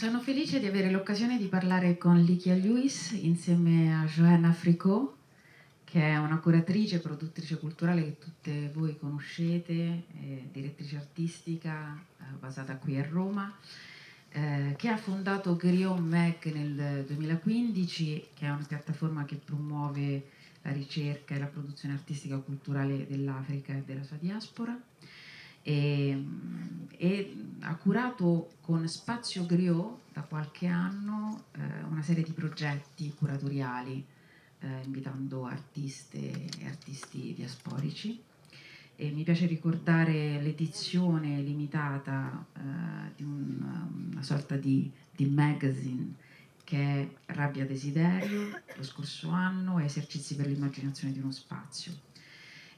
Sono felice di avere l'occasione di parlare con Ligia Lewis insieme a Johanne Affricot, che è una curatrice e produttrice culturale che tutte voi conoscete, direttrice artistica basata qui a Roma, che ha fondato Griot Mag nel 2015, che è una piattaforma che promuove la ricerca e la produzione artistica e culturale dell'Africa e della sua diaspora. E ha curato con SPAZIO GRIOT da qualche anno una serie di progetti curatoriali invitando artiste e artisti diasporici. E mi piace ricordare l'edizione limitata di una sorta di magazine che è Rabbia Desiderio lo scorso anno e Esercizi per l'immaginazione di uno spazio.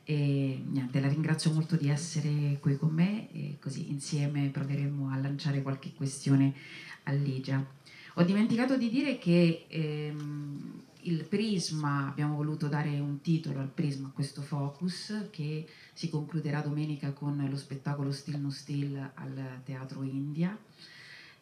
E niente, la ringrazio molto di essere qui con me e così insieme proveremo a lanciare qualche questione a Ligia. Ho dimenticato di dire che il PRISMA, abbiamo voluto dare un titolo al PRISMA, a questo focus, che si concluderà domenica con lo spettacolo Still No Still al Teatro India.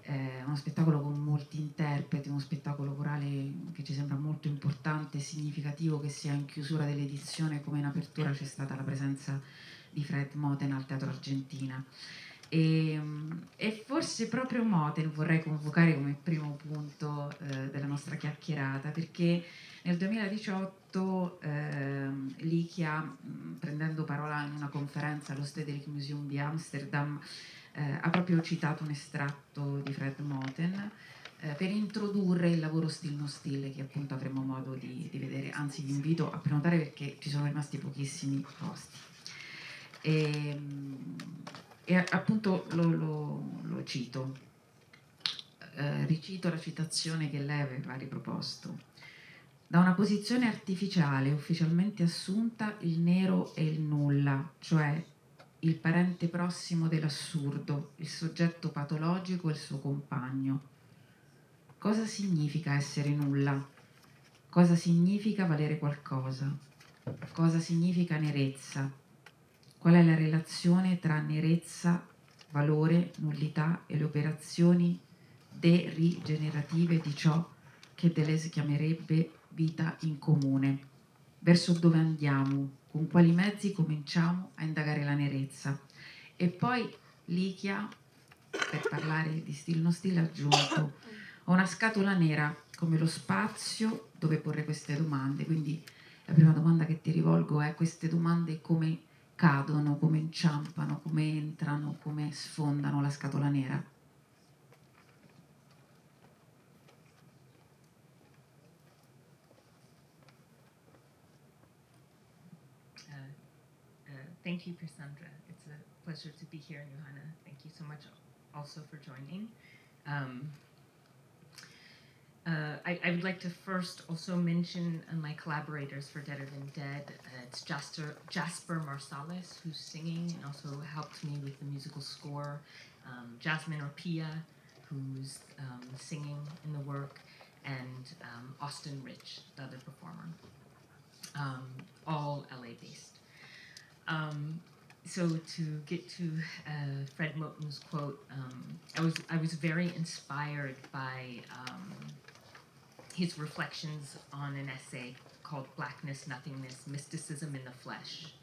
Uno spettacolo con molti interpreti, uno spettacolo corale che ci sembra molto importante e significativo che sia in chiusura dell'edizione come in apertura c'è stata la presenza di Fred Moten al Teatro Argentina. E forse proprio Moten vorrei convocare come primo punto della nostra chiacchierata, perché nel 2018 Ligia, prendendo parola in una conferenza allo Stedelijk Museum di Amsterdam, ha proprio citato un estratto di Fred Moten per introdurre il lavoro Still No Still, che appunto avremo modo di vedere, anzi vi invito a prenotare perché ci sono rimasti pochissimi posti. E appunto lo cito, ricito la citazione che lei aveva riproposto. Da una posizione artificiale ufficialmente assunta, il nero è il nulla, cioè il parente prossimo dell'assurdo, il soggetto patologico e il suo compagno. Cosa significa essere nulla? Cosa significa valere qualcosa? Cosa significa nerezza? Qual è la relazione tra nerezza, valore, nullità e le operazioni derigenerative di ciò che Deleuze chiamerebbe vita in comune? Verso dove andiamo? Con quali mezzi cominciamo a indagare la nerezza? E poi Ligia, per parlare di Still No Still, ha aggiunto: ho una scatola nera come lo spazio dove porre queste domande. Quindi la prima domanda che ti rivolgo è: queste domande come cadono, come inciampano, come entrano, come sfondano la scatola nera? Thank you, Piersandra. It's a pleasure to be here, Johanna. Thank you so much also for joining. I would like to first also mention my collaborators for Deader Than Dead. It's Jasper Marsalis, who's singing and also helped me with the musical score. Jasmine Orpia, who's singing in the work. And Austin Rich, the other performer. All LA-based. So to get to Fred Moten's quote, I was very inspired by his reflections on an essay called Blackness, Nothingness, Mysticism in the Flesh,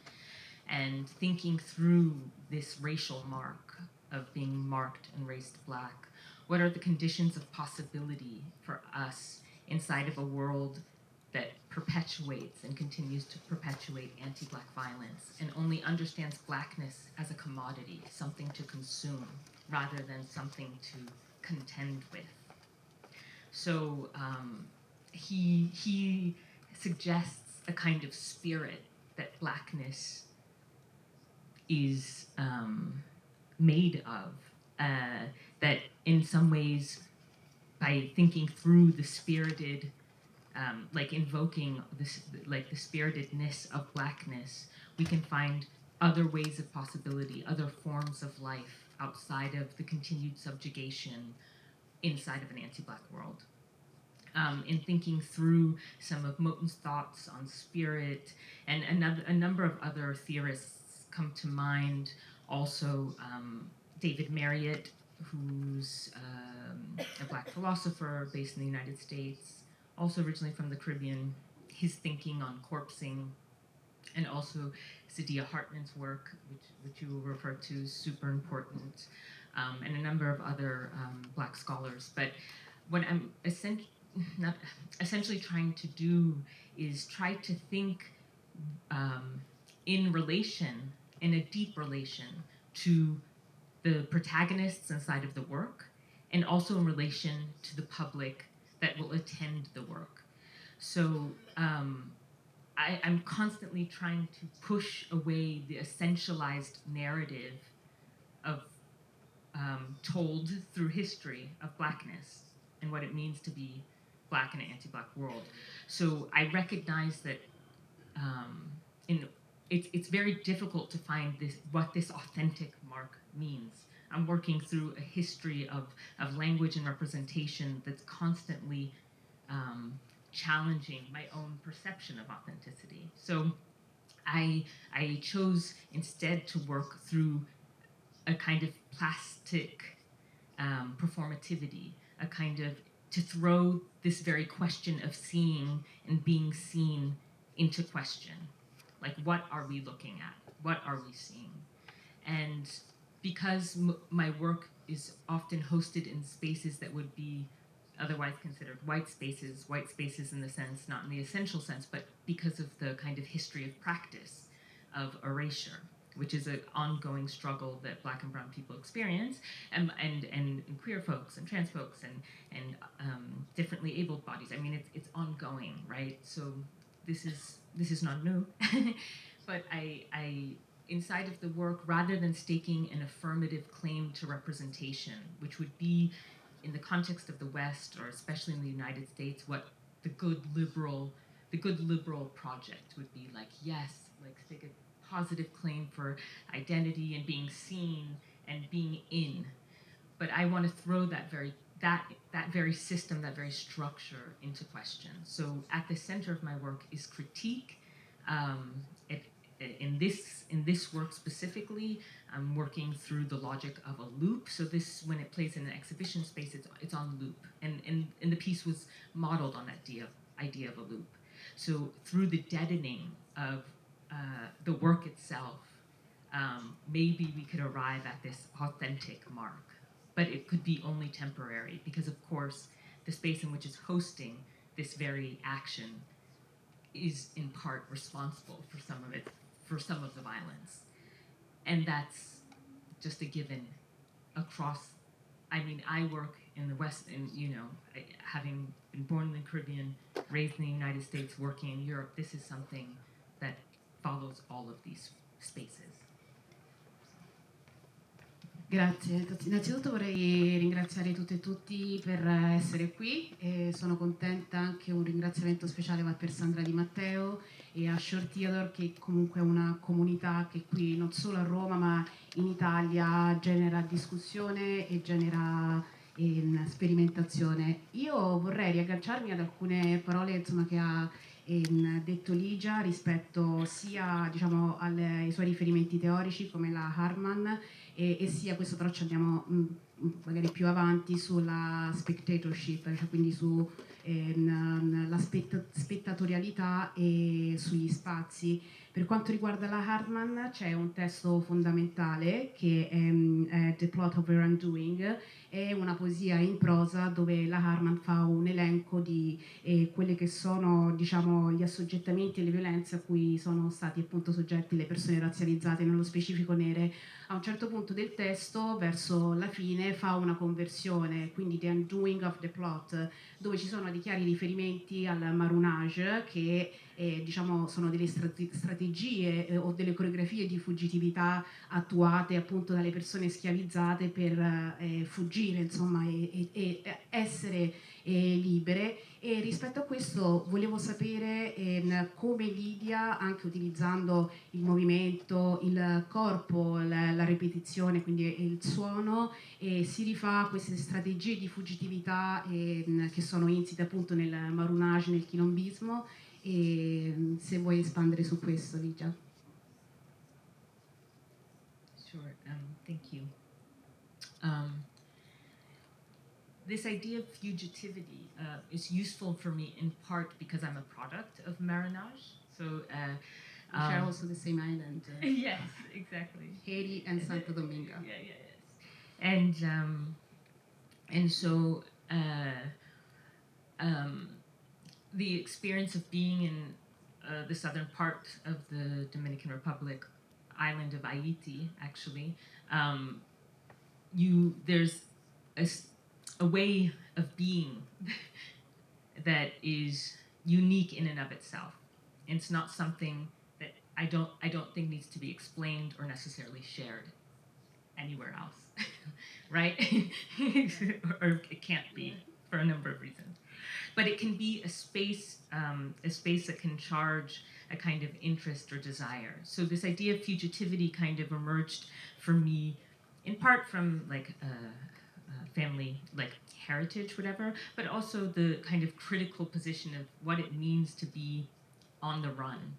and thinking through this racial mark of being marked and raised black. What are the conditions of possibility for us inside of a world that perpetuates and continues to perpetuate anti-black violence and only understands blackness as a commodity, something to consume, rather than something to contend with? So he suggests a kind of spirit that blackness is made of, that in some ways, by thinking through the spirited, like invoking this, like the spiritedness of blackness, we can find other ways of possibility, other forms of life outside of the continued subjugation inside of an anti-black world. In thinking through some of Moten's thoughts on spirit, and a number of other theorists come to mind. Also, David Marriott, who's a black philosopher based in the United States, also originally from the Caribbean. His thinking on corpsing, and also Saidiya Hartman's work, which you will refer to, is super important, and a number of other black scholars. But what I'm essentially trying to do is try to think in a deep relation to the protagonists inside of the work, and also in relation to the public that will attend the work. So I'm constantly trying to push away the essentialized narrative of told through history of blackness and what it means to be black in an anti-black world. So I recognize that it's very difficult to find what this authentic mark means. I'm working through a history of language and representation that's constantly challenging my own perception of authenticity. So I chose instead to work through a kind of plastic performativity, a kind of to throw this very question of seeing and being seen into question. Like, what are we looking at? What are we seeing? And because my work is often hosted in spaces that would be otherwise considered white spaces in the sense, not in the essential sense, but because of the kind of history of practice of erasure, which is an ongoing struggle that black and brown people experience, and queer folks and trans folks and differently abled bodies. I mean, it's ongoing, right? So this is not new. But I inside of the work, rather than staking an affirmative claim to representation, which would be in the context of the West, or especially in the United States, what the good liberal project would be like. Yes, like take a positive claim for identity and being seen and being in. But I want to throw that very system, that very structure into question. So at the center of my work is critique. In this work specifically, I'm working through the logic of a loop. So this, when it plays in an exhibition space, it's on loop, and the piece was modeled on that idea of a loop. So through the deadening of the work itself, maybe we could arrive at this authentic mark, but it could be only temporary, because of course the space in which it's hosting this very action is in part responsible for some of the violence. And that's just a given across. I mean, I work in the West, and having been born in the Caribbean, raised in the United States, working in Europe, this is something that follows all of these spaces. Grazie. Innanzitutto vorrei ringraziare tutte e tutti per essere qui, e sono contenta. Anche un ringraziamento speciale va a Piersandra Di Matteo e a Short Theater, che comunque è una comunità che qui non solo a Roma ma in Italia genera discussione e genera sperimentazione. Io vorrei riagganciarmi ad alcune parole che ha detto Ligia rispetto sia ai suoi riferimenti teorici come la Hartman, e sia, questo però ci andiamo magari più avanti, sulla spectatorship, cioè quindi su la spettatorialità e sugli spazi. Per quanto riguarda la Hartman, c'è un testo fondamentale che è The Plot of Her Undoing, è una poesia in prosa dove la Hartman fa un elenco di quelle che sono gli assoggettamenti e le violenze a cui sono stati appunto soggetti le persone razzializzate, nello specifico nere. A un certo punto del testo, verso la fine, fa una conversione, quindi The Undoing of the Plot, dove ci sono dei chiari riferimenti al marronage, che sono delle strategie o delle coreografie di fuggitività attuate appunto dalle persone schiavizzate per fuggire, insomma, e essere libere. E rispetto a questo volevo sapere come Ligia, anche utilizzando il movimento, il corpo, la ripetizione, quindi il suono, si rifà a queste strategie di fuggitività che sono insite appunto nel marronage, nel quilombismo, e se vuoi espandere su questo, Ligia. Sure, thank you. this idea of fugitivity is useful for me in part because I'm a product of Marinage. So we share also the same island. Yes, exactly. Haiti and Santo Domingo. And so the experience of being in the southern part of the Dominican Republic, island of Haiti, actually, there's a way of being that is unique in and of itself. And it's not something that I don't think needs to be explained or necessarily shared anywhere else, right? or it can't be for a number of reasons. But it can be a space that can charge a kind of interest or desire. So this idea of fugitivity kind of emerged for me, in part from like family, like heritage, whatever, but also the kind of critical position of what it means to be on the run,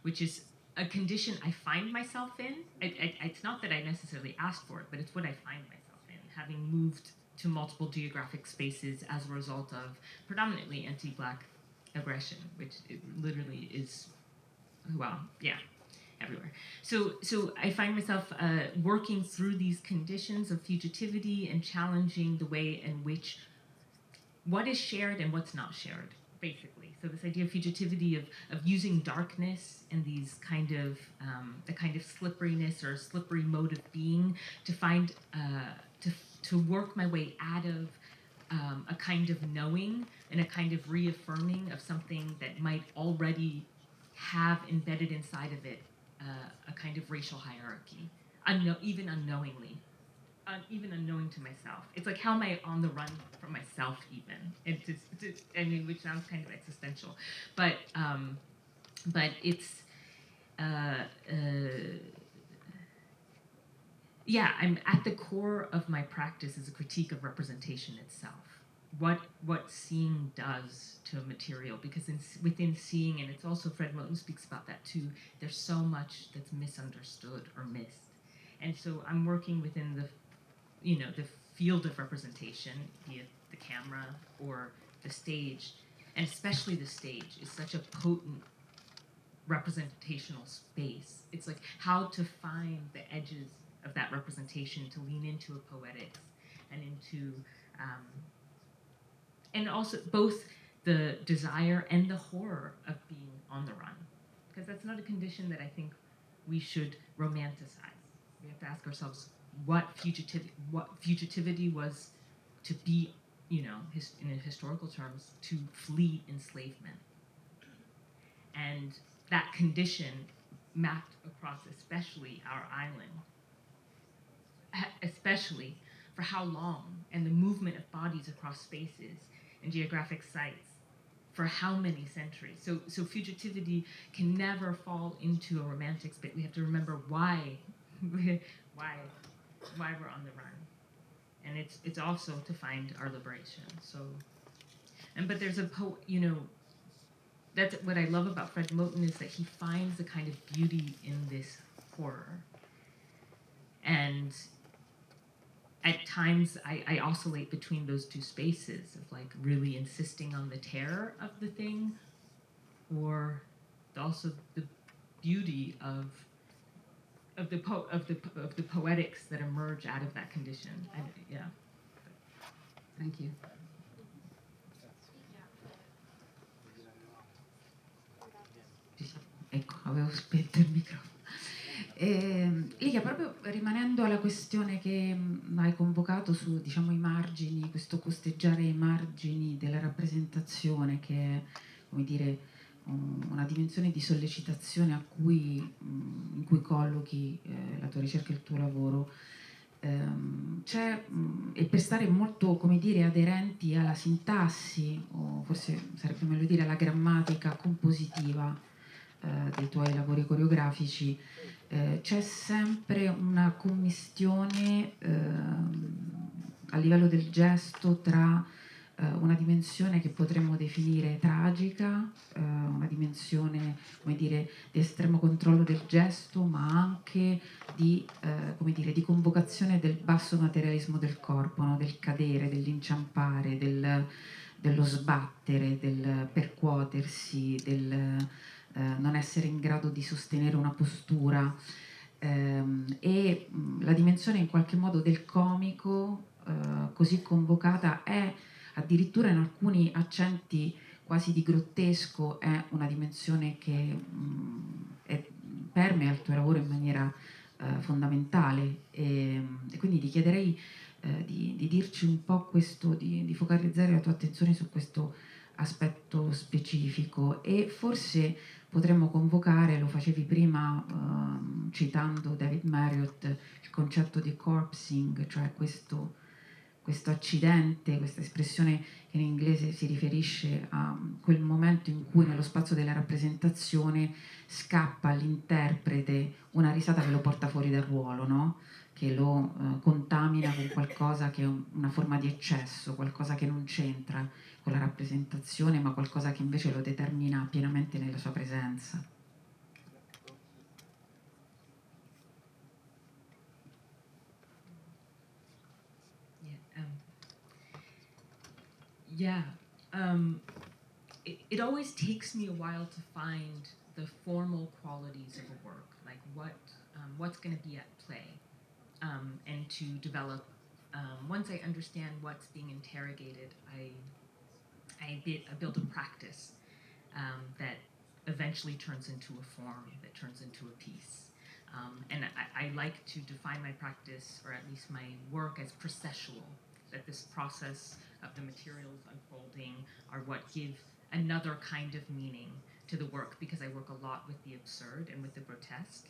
which is a condition I find myself in. It's not that I necessarily asked for it, but it's what I find myself in, having moved to multiple geographic spaces as a result of predominantly anti-Black aggression, which it literally is, well, yeah, everywhere. So I find myself working through these conditions of fugitivity and challenging the way in which what is shared and what's not shared, basically. So this idea of fugitivity, of using darkness and these kind of, a kind of slipperiness or a slippery mode of being to find, to work my way out of a kind of knowing and a kind of reaffirming of something that might already have embedded inside of it a kind of racial hierarchy, even unknowingly, even unknowing to myself. It's like, how am I on the run from myself even? I mean, which sounds kind of existential, but it's, yeah, I'm at the core of my practice is a critique of representation itself. What seeing does to a material, because within seeing, and it's also Fred Moten speaks about that too, there's so much that's misunderstood or missed. And so I'm working within the field of representation, be it the camera or the stage, and especially the stage is such a potent representational space. It's like how to find the edges of that representation to lean into a poetics and into, and also both the desire and the horror of being on the run. Because that's not a condition that I think we should romanticize. We have to ask ourselves what fugitivity was to be, in historical terms, to flee enslavement. And that condition mapped across especially our island, especially for how long, and the movement of bodies across spaces and geographic sites for how many centuries. So fugitivity can never fall into a romantic space. We have to remember why we're on the run. And it's also to find our liberation. So, but there's that's what I love about Fred Moten, is that he finds a kind of beauty in this horror. And at times I oscillate between those two spaces of like really insisting on the terror of the thing, or also the beauty of the poetics that emerge out of that condition. Yeah. Thank you. Ecco, avevo spento il microfono. Ligia, proprio rimanendo alla questione che hai convocato su, diciamo, i margini, questo costeggiare i margini della rappresentazione, che è, come dire, una dimensione di sollecitazione in cui collochi la tua ricerca e il tuo lavoro, e per stare molto, come dire, aderenti alla sintassi, o forse sarebbe meglio dire alla grammatica compositiva dei tuoi lavori coreografici, c'è sempre una commistione a livello del gesto tra una dimensione che potremmo definire tragica, una dimensione, come dire, di estremo controllo del gesto, ma anche di, come dire, di convocazione del basso materialismo del corpo, no? Del cadere, dell'inciampare, dello sbattere, del percuotersi, del non essere in grado di sostenere una postura, e la dimensione in qualche modo del comico così convocata è addirittura in alcuni accenti quasi di grottesco, è una dimensione che permea il tuo lavoro in maniera fondamentale, e quindi ti chiederei di dirci un po' questo, di focalizzare la tua attenzione su questo aspetto specifico, e forse potremmo convocare, lo facevi prima citando David Marriott, il concetto di corpsing, cioè questo accidente, questa espressione che in inglese si riferisce a quel momento in cui nello spazio della rappresentazione scappa all'interprete una risata che lo porta fuori dal ruolo, no? Che lo contamina con qualcosa che è una forma di eccesso, qualcosa che non c'entra con la rappresentazione, ma qualcosa che invece lo determina pienamente nella sua presenza. It always takes me a while to find the formal qualities of a work, like what's going to be at play, and to develop. Once I understand what's being interrogated, I build a practice that eventually turns into a form, that turns into a piece. And I like to define my practice, or at least my work, as processual, that this process of the materials unfolding are what give another kind of meaning to the work, because I work a lot with the absurd and with the grotesque.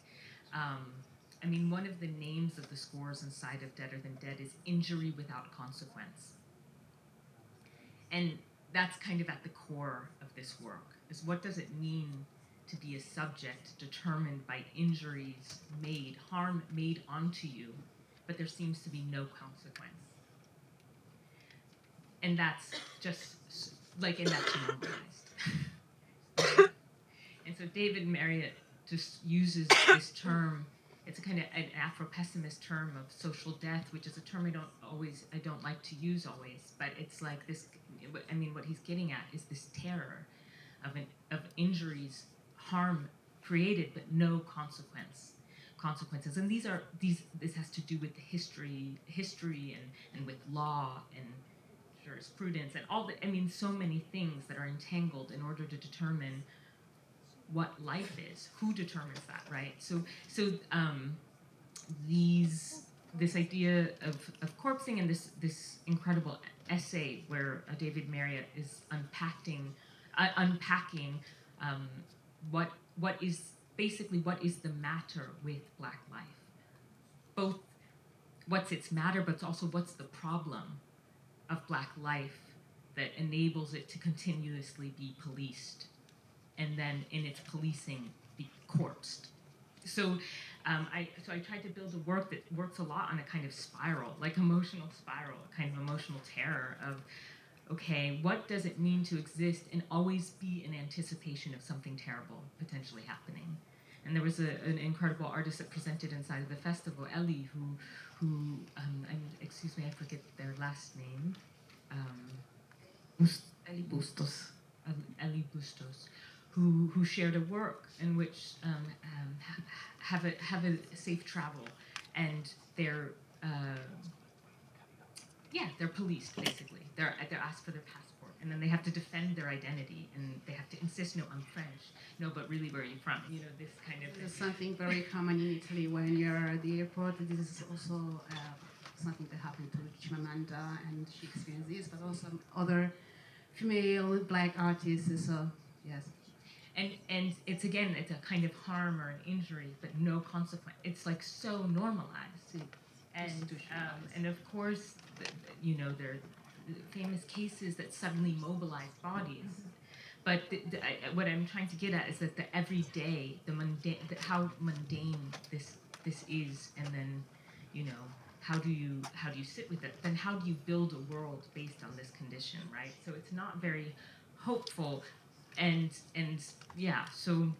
I mean, one of the names of the scores inside of Deader Than Dead is Injury Without Consequence. And that's kind of at the core of this work, is what does it mean to be a subject determined by injuries made, harm made onto you, but there seems to be no consequence. And that's just like, and that's normalized. And so David Marriott just uses this term. It's a kind of an Afro-pessimist term of social death, which is a term I don't like to use always, but it's like this. I mean, what he's getting at is this terror of injuries, harm created, but no consequences. And this has to do with the history and with law and jurisprudence and all the. I mean, so many things that are entangled in order to determine what life is. Who determines that, right? So this idea of corpsing, and this incredible essay where David Marriott is unpacking what is the matter with Black life, both what's its matter, but also what's the problem of Black life that enables it to continuously be policed, and then in its policing be corpsed. So I tried to build a work that works a lot on a kind of spiral, like emotional spiral, a kind of emotional terror of, okay, what does it mean to exist and always be in anticipation of something terrible potentially happening? And there was an incredible artist that presented inside of the festival, Ellie, who excuse me, I forget their last name. Ellie Bustos. Ellie Bustos, who shared a work in which have a safe travel, and they're policed basically. They're asked for their passport, and then they have to defend their identity, and they have to insist, no, I'm French, no, but really, where are you from? You know, this kind of. This is something very common in Italy when you're at the airport. This is also something that happened to Chimamanda, and she experienced this, but also other female Black artists. So yes. And it's a kind of harm or an injury, but no consequence. It's like so normalized, and of course, there are famous cases that suddenly mobilize bodies. But what I'm trying to get at is that the everyday, the mundane, how mundane this is, and then, how do you sit with it? Then how do you build a world based on this condition, right? So it's not very hopeful, and yeah. So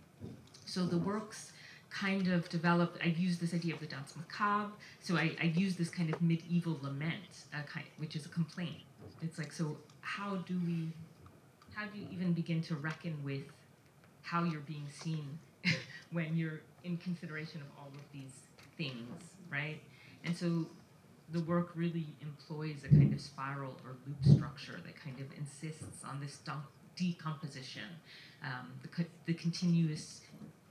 the works kind of developed. I used this idea of the danse macabre. So I used this kind of medieval lament, which is a complaint. It's like, so how do you even begin to reckon with how you're being seen when you're in consideration of all of these things, right? And so the work really employs a kind of spiral or loop structure that kind of insists on this decomposition, the continuous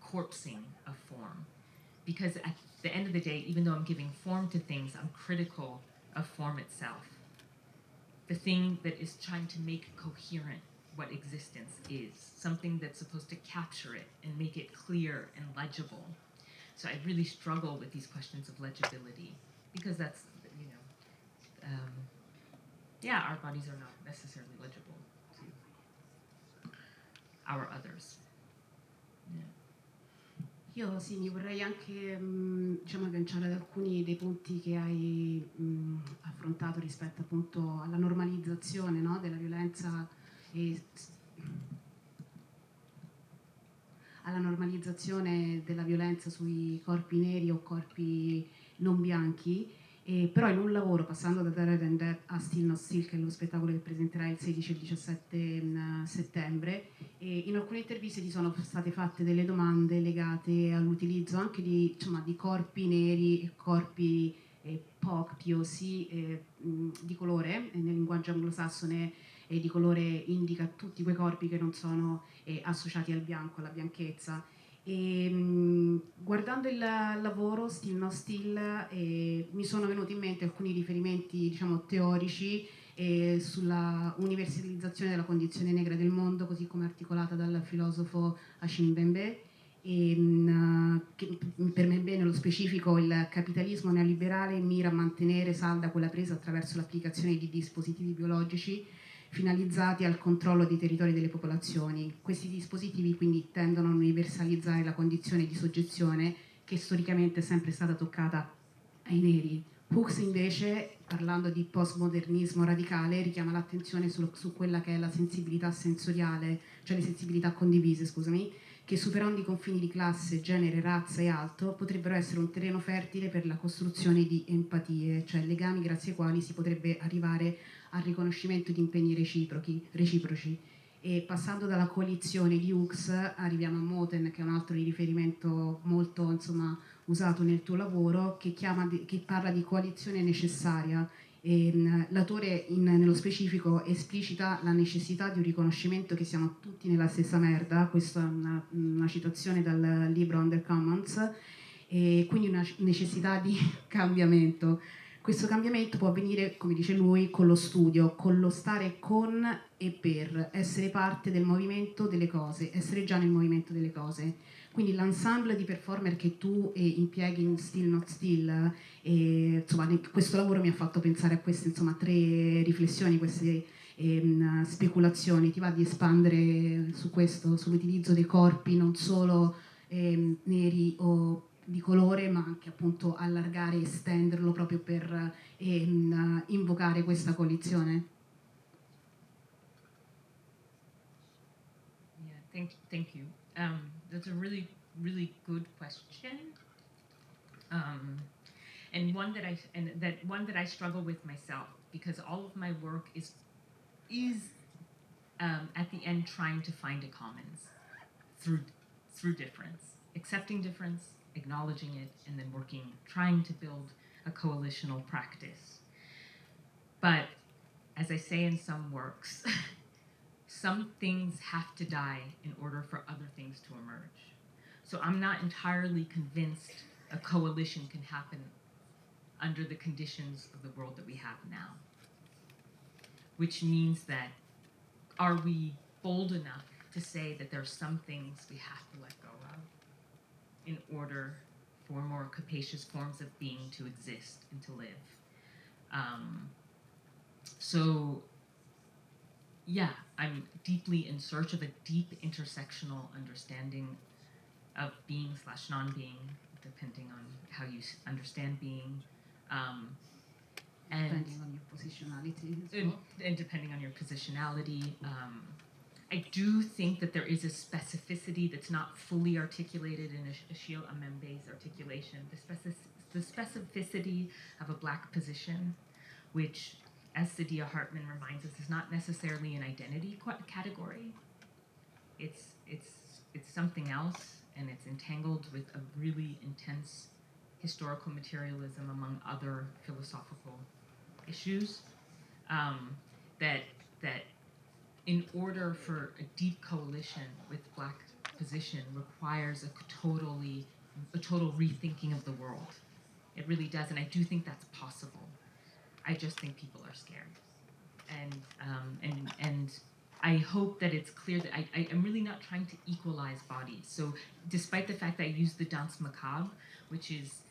corpsing of form. Because at the end of the day, even though I'm giving form to things, I'm critical of form itself. The thing that is trying to make coherent what existence is, something that's supposed to capture it and make it clear and legible. So I really struggle with these questions of legibility, because that's, our bodies are not necessarily legible to our others. Io sì, mi vorrei anche agganciare ad alcuni dei punti che hai affrontato rispetto appunto alla normalizzazione, no, della violenza e alla normalizzazione della violenza sui corpi neri o corpi non bianchi. Però in un lavoro, passando da Dalle a Still Not Still, che è lo spettacolo che presenterà il 16 e il 17 settembre, in alcune interviste ti sono state fatte delle domande legate all'utilizzo anche di corpi neri e corpi POC, di colore, nel linguaggio anglosassone di colore indica tutti quei corpi che non sono associati al bianco, alla bianchezza. Guardando il lavoro Still Not Still mi sono venuti in mente alcuni riferimenti teorici sulla universalizzazione della condizione negra del mondo, così come articolata dal filosofo Achim Mbembe, che per me nello specifico il capitalismo neoliberale mira a mantenere salda quella presa attraverso l'applicazione di dispositivi biologici finalizzati al controllo dei territori delle popolazioni. Questi dispositivi quindi tendono a universalizzare la condizione di soggezione che storicamente è sempre stata toccata ai neri. Hooks invece, parlando di postmodernismo radicale, richiama l'attenzione su quella che è la sensibilità sensoriale, cioè le sensibilità condivise, che superando i confini di classe, genere, razza e altro potrebbero essere un terreno fertile per la costruzione di empatie, cioè legami grazie ai quali si potrebbe arrivare al riconoscimento di impegni reciproci. E passando dalla coalizione di Hooks arriviamo a Moten, che è un altro di riferimento molto usato nel tuo lavoro, che parla di coalizione necessaria. L'autore nello specifico esplicita la necessità di un riconoscimento che siamo tutti nella stessa merda. Questa è una citazione dal libro Undercommons, e quindi una necessità di cambiamento. Questo cambiamento può avvenire, come dice lui, con lo studio, con lo stare con e per, essere parte del movimento delle cose, essere già nel movimento delle cose. Quindi l'ensemble di performer che tu impieghi in Still Not Still, questo lavoro mi ha fatto pensare a queste tre riflessioni, queste speculazioni. Ti va di espandere su questo, sull'utilizzo dei corpi non solo neri o di colore, ma anche appunto allargare e estenderlo proprio per invocare questa coalizione? Yeah, thank you. That's a really, really good question, and one that I struggle with myself, because all of my work is at the end trying to find a commons through difference, accepting difference, acknowledging it, and then trying to build a coalitional practice. But as I say in some works, some things have to die in order for other things to emerge. So I'm not entirely convinced a coalition can happen under the conditions of the world that we have now. Which means that, are we bold enough to say that there are some things we have to let go of in order for more capacious forms of being to exist and to live? So yeah, I'm deeply in search of a deep intersectional understanding of being / non-being, depending on how you understand being, And depending on your positionality as well. And depending on your positionality. I do think that there is a specificity that's not fully articulated in Achille Mbembe's articulation. The specificity of a Black position, which, as Saidiya Hartman reminds us, is not necessarily an identity category. It's something else, and it's entangled with a really intense historical materialism among other philosophical issues. That in order for a deep coalition with Black position requires a total rethinking of the world. It really does, and I do think that's possible. I just think people are scared, and I hope that it's clear that I'm really not trying to equalize bodies. So, despite the fact that I use the danse macabre, which is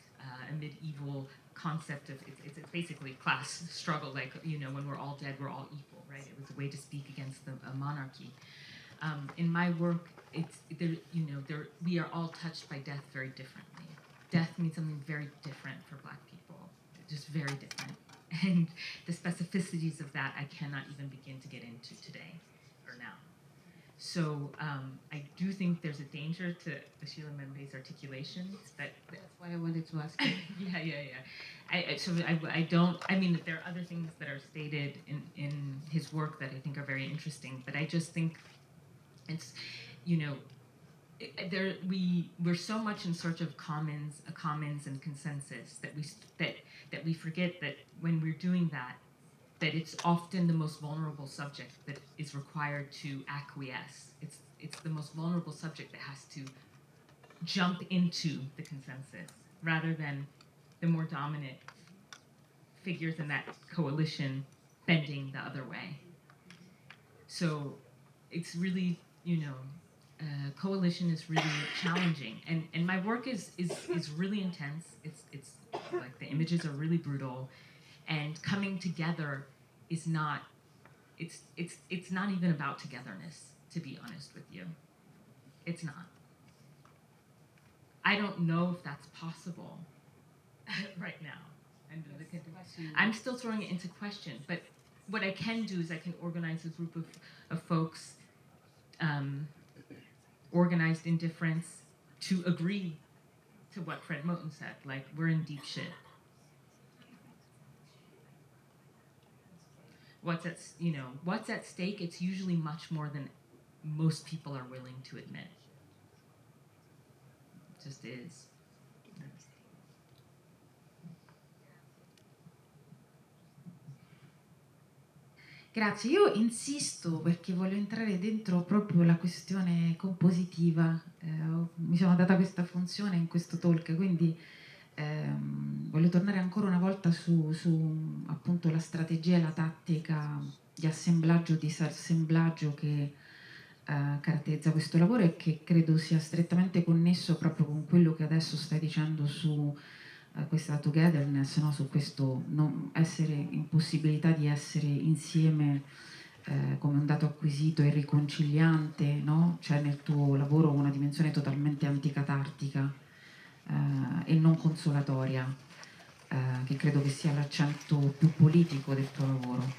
a medieval concept of it's basically class struggle, like, you know, when we're all dead, we're all equal, right? It was a way to speak against a monarchy. In my work, we are all touched by death very differently. Death means something very different for Black people, just very different. And the specificities of that I cannot even begin to get into today or now. So I do think there's a danger to Achille Mbembe's articulations. That's why I wanted to ask you. I mean, there are other things that are stated in his work that I think are very interesting, but I just think it's, you know, we're so much in search of commons and consensus that we forget that when we're doing that it's often the most vulnerable subject that is required to acquiesce. It's the most vulnerable subject that has to jump into the consensus rather than the more dominant figures in that coalition bending the other way. So it's really, you know, coalition is really challenging, and my work is really intense. It's like the images are really brutal, and coming together is not. It's not even about togetherness, to be honest with you. It's not. I don't know if that's possible right now. I'm still throwing it into question, but what I can do is I can organize a group of folks. Organized in difference to agree to what Fred Moten said, like, we're in deep shit. What's at stake? It's usually much more than most people are willing to admit. It just is. Grazie, io insisto perché voglio entrare dentro proprio la questione compositiva, mi sono data questa funzione in questo talk, quindi voglio tornare ancora una volta su appunto la strategia e la tattica di assemblaggio, disassemblaggio che caratterizza questo lavoro e che credo sia strettamente connesso proprio con quello che adesso stai dicendo su questa togetherness, no? Su questo impossibilità di essere insieme come un dato acquisito e riconciliante, no? C'è nel tuo lavoro una dimensione totalmente anticatartica e non consolatoria, che credo che sia l'accento più politico del tuo lavoro.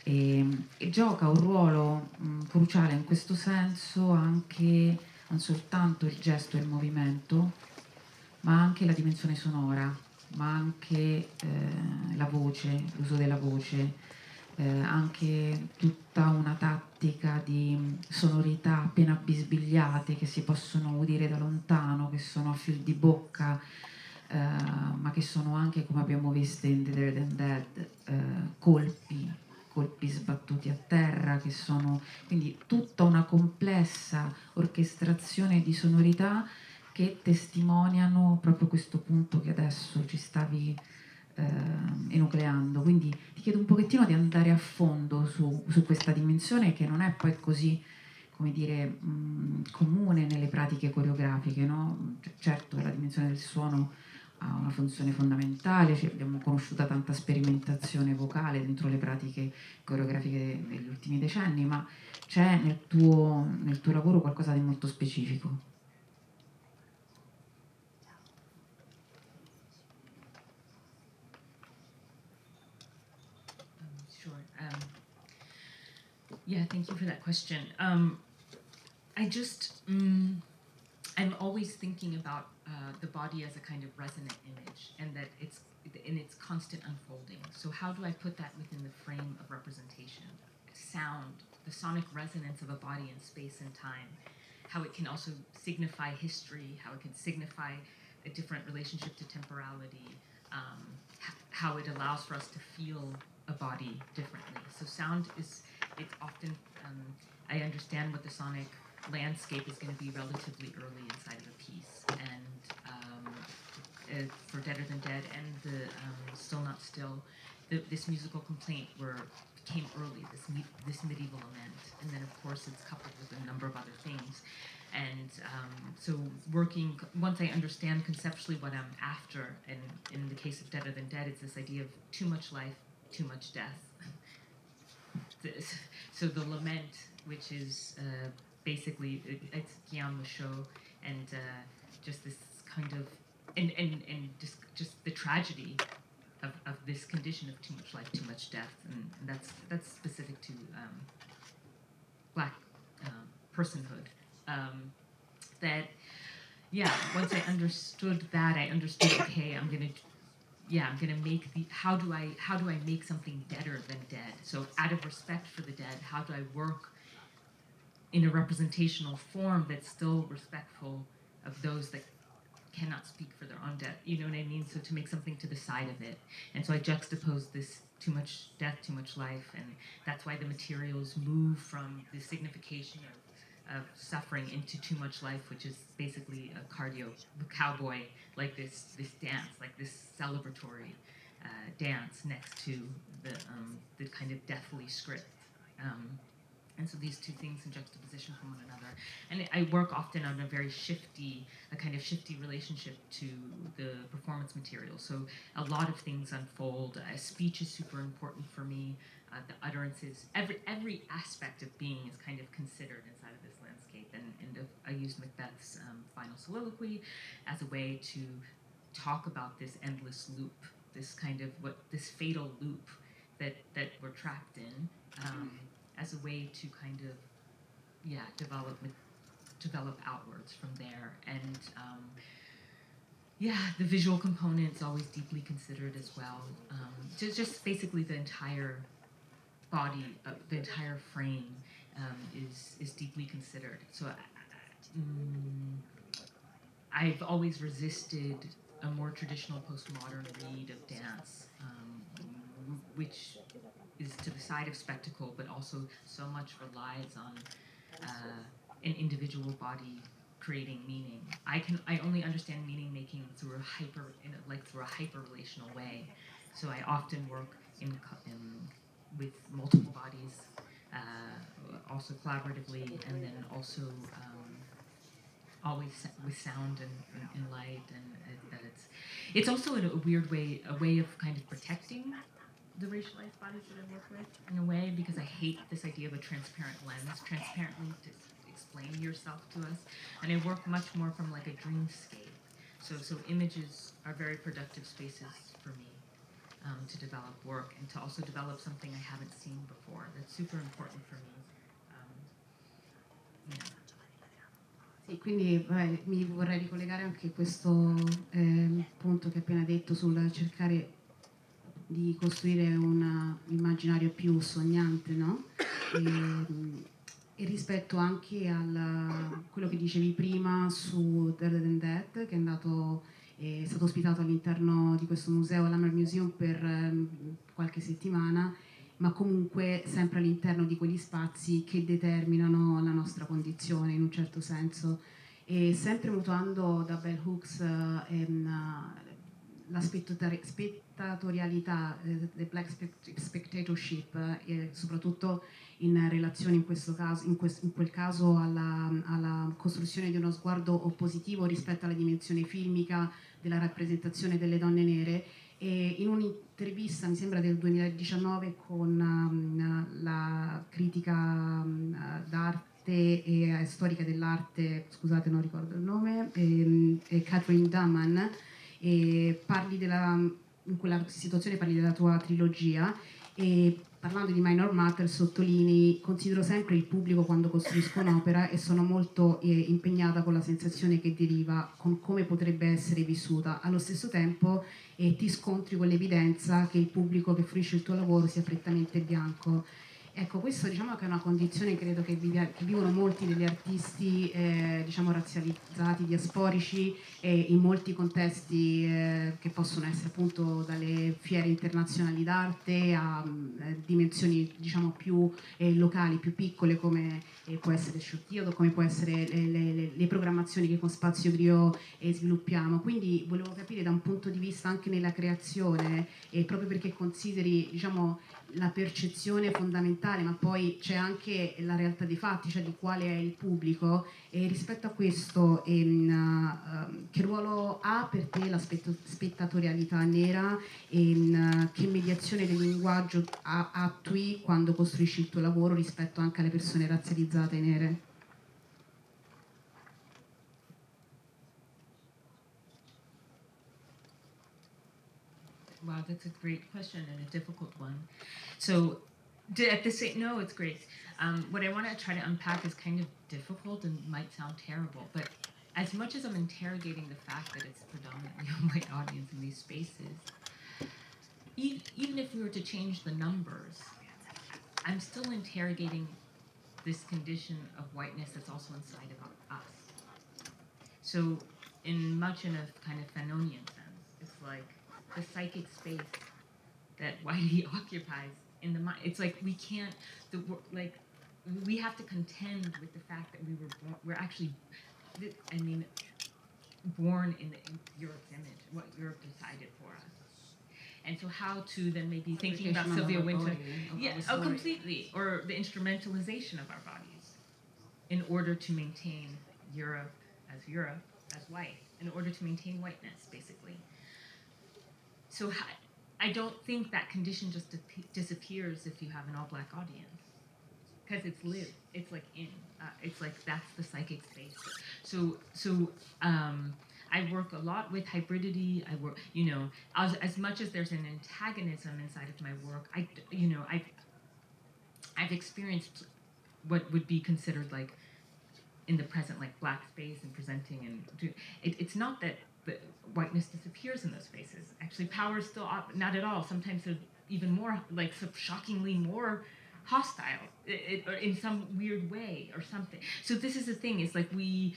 E gioca un ruolo cruciale in questo senso anche non soltanto il gesto e il movimento, ma anche la dimensione sonora, ma anche la voce, l'uso della voce, anche tutta una tattica di sonorità appena bisbigliate che si possono udire da lontano, che sono a fil di bocca, ma che sono anche, come abbiamo visto in The Dead and Dead, colpi sbattuti a terra, che sono quindi tutta una complessa orchestrazione di sonorità che testimoniano proprio questo punto che adesso ci stavi enucleando. Quindi ti chiedo un pochettino di andare a fondo su questa dimensione che non è poi così, come dire, comune nelle pratiche coreografiche, no? Certo, la dimensione del suono ha una funzione fondamentale, abbiamo conosciuta tanta sperimentazione vocale dentro le pratiche coreografiche degli ultimi decenni, ma c'è nel tuo lavoro qualcosa di molto specifico. Yeah, thank you for that question. I just, I'm always thinking about the body as a kind of resonant image, and that it's in its constant unfolding. So how do I put that within the frame of representation? Sound, the sonic resonance of a body in space and time, how it can also signify history, how it can signify a different relationship to temporality, how it allows for us to feel a body differently. So sound is, it's often, I understand what the sonic landscape is going to be relatively early inside of a piece, and for Deader Than Dead and the Still Not Still, this musical complaint came early, this medieval lament, and then of course it's coupled with a number of other things. And so working, once I understand conceptually what I'm after, and in the case of Deader Than Dead, it's this idea of too much life, too much death. So the lament, which is basically, it's Guillaume Michaud, and just this kind of, and just the tragedy of this condition of too much life, too much death, and that's specific to Black personhood. That, yeah, once I understood that, I understood, okay, I'm gonna make how do I make something deader than dead? So out of respect for the dead, how do I work in a representational form that's still respectful of those that cannot speak for their own death? You know what I mean? So to make something to the side of it. And so I juxtapose this too much death, too much life, and that's why the materials move from the signification of suffering into too much life, which is basically a cowboy, like this dance, like this celebratory dance next to the kind of deathly script. And so these two things in juxtaposition from one another. And I work often on a kind of shifty relationship to the performance material. So a lot of things unfold. Speech is super important for me. The utterances, every aspect of being is kind of considered inside of this landscape. And I used Macbeth's final soliloquy as a way to talk about this endless loop, this kind of this fatal loop that we're trapped in, as a way to kind of develop outwards from there. And the visual component's always deeply considered as well. Just basically the entire body, the entire frame is deeply considered. So I've always resisted a more traditional postmodern read of dance, which is to the side of spectacle, but also so much relies on an individual body creating meaning. I only understand meaning making through a hyper relational way. So I often work with multiple bodies, also collaboratively, and then also always with sound and light, and it's also in a weird way a way of kind of protecting the racialized bodies that I work with, in a way, because I hate this idea of a transparent lens, transparently to explain yourself to us, and I work much more from like a dreamscape. So images are very productive spaces for me to develop work, and to also develop something I haven't seen before. That's super important for me. Sì, quindi mi vorrei ricollegare anche a questo punto che hai appena detto sul cercare di costruire un immaginario più sognante, no? E rispetto anche a quello che dicevi prima su Deader Than Dead, che è stato ospitato all'interno di questo museo, l'Hammer Museum, per qualche settimana, ma comunque sempre all'interno di quegli spazi che determinano la nostra condizione in un certo senso. E sempre mutuando da Bell Hooks la spettatorialità, the black spectatorship, soprattutto in relazione in questo caso, in quel caso alla costruzione di uno sguardo oppositivo rispetto alla dimensione filmica della rappresentazione delle donne nere. E in un'intervista, mi sembra del 2019, con la critica d'arte e storica dell'arte, scusate non ricordo il nome, Catherine Daman, e in quella situazione parli della tua trilogia, e parlando di minor matter, sottolinei, considero sempre il pubblico quando costruisco un'opera e sono molto impegnata con la sensazione che deriva, con come potrebbe essere vissuta. Allo stesso tempo ti scontri con l'evidenza che il pubblico che fruisce il tuo lavoro sia prettamente bianco. Ecco, questo diciamo che è una condizione credo che vivono molti degli artisti diciamo razzializzati, diasporici in molti contesti che possono essere appunto dalle fiere internazionali d'arte a dimensioni diciamo più locali, più piccole come può essere il shortio, come può essere le programmazioni che con Spazio Griot sviluppiamo. Quindi volevo capire da un punto di vista anche nella creazione, proprio perché consideri diciamo la percezione fondamentale, ma poi c'è anche la realtà dei fatti, cioè di quale è il pubblico, e rispetto a questo che ruolo ha per te la spettatorialità nera e che mediazione del linguaggio attui quando costruisci il tuo lavoro rispetto anche alle persone razzializzate nere? Wow, that's a great question and a difficult one. So, at the same, no, it's great. What I want to try to unpack is kind of difficult and might sound terrible, but as much as I'm interrogating the fact that it's predominantly a white audience in these spaces, even if we were to change the numbers, I'm still interrogating this condition of whiteness that's also inside of us. So, in a kind of Fanonian sense, it's like the psychic space that Whitey occupies in the mind. It's like we can't, we have to contend with the fact that we're actually, I mean, born in Europe's image, what Europe decided for us. And so how to then maybe thinking about Sylvia Wynter, completely, or the instrumentalization of our bodies in order to maintain Europe as white, in order to maintain whiteness, basically. So I don't think that condition just disappears if you have an all-black audience, because it's lived. It's like it's like that's the psychic space. So I work a lot with hybridity. I work, as much as there's an antagonism inside of my work, I've experienced what would be considered like in the present like black space and presenting and it's not that the whiteness disappears in those spaces. Actually, power is still not at all. Sometimes they're even more like shockingly more hostile or in some weird way or something. So this is the thing. It's like the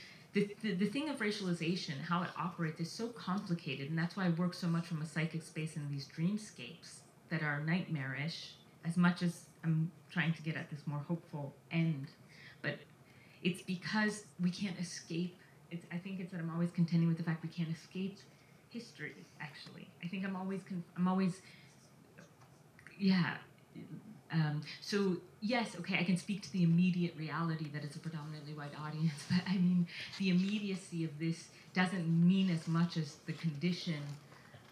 thing of racialization, how it operates, is so complicated, and that's why I work so much from a psychic space in these dreamscapes that are nightmarish. As much as I'm trying to get at this more hopeful end, but it's because we can't escape. I think it's that I'm always contending with the fact we can't escape history. Actually, I think I'm always, so yes, okay, I can speak to the immediate reality that it's a predominantly white audience, but I mean, the immediacy of this doesn't mean as much as the condition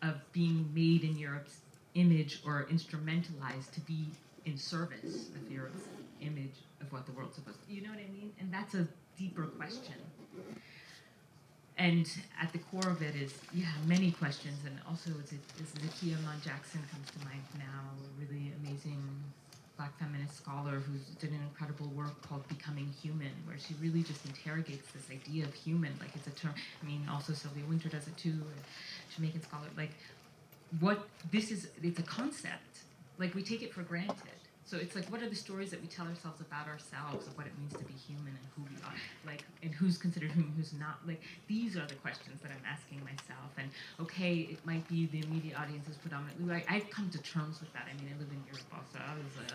of being made in Europe's image or instrumentalized to be in service of Europe's image of what the world's supposed to be. You know what I mean? And that's a deeper question. And at the core of it is, many questions, and also Zakiya Mon-Jackson comes to mind now, a really amazing Black feminist scholar who's did an incredible work called Becoming Human, where she really just interrogates this idea of human, like it's a term. I mean, also Sylvia Wynter does it too, a Jamaican scholar. Like, it's a concept. Like, we take it for granted. So it's like, what are the stories that we tell ourselves about ourselves, of what it means to be human and who we are, like, and who's considered human, who's not? Like, these are the questions that I'm asking myself. And okay, it might be the immediate audience is predominantly white. I've come to terms with that. I mean, I live in Europe also. I was like,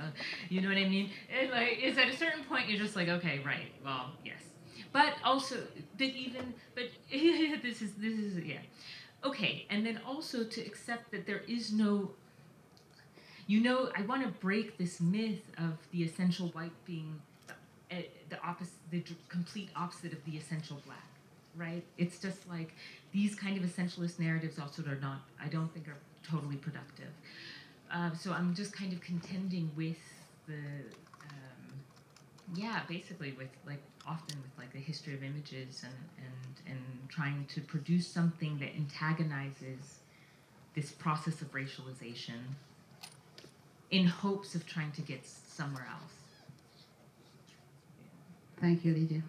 you know what I mean? And like, it's at a certain point you're just like, okay, right, well, yes. But also, this is okay. And then also to accept that there is no. I want to break this myth of the essential white being the complete opposite of the essential black, right? It's just like these kind of essentialist narratives also I don't think are totally productive. So I'm just kind of contending with basically with often with the history of images and trying to produce something that antagonizes this process of racialization. in hopes of trying to get somewhere else. Thank you, Ligia.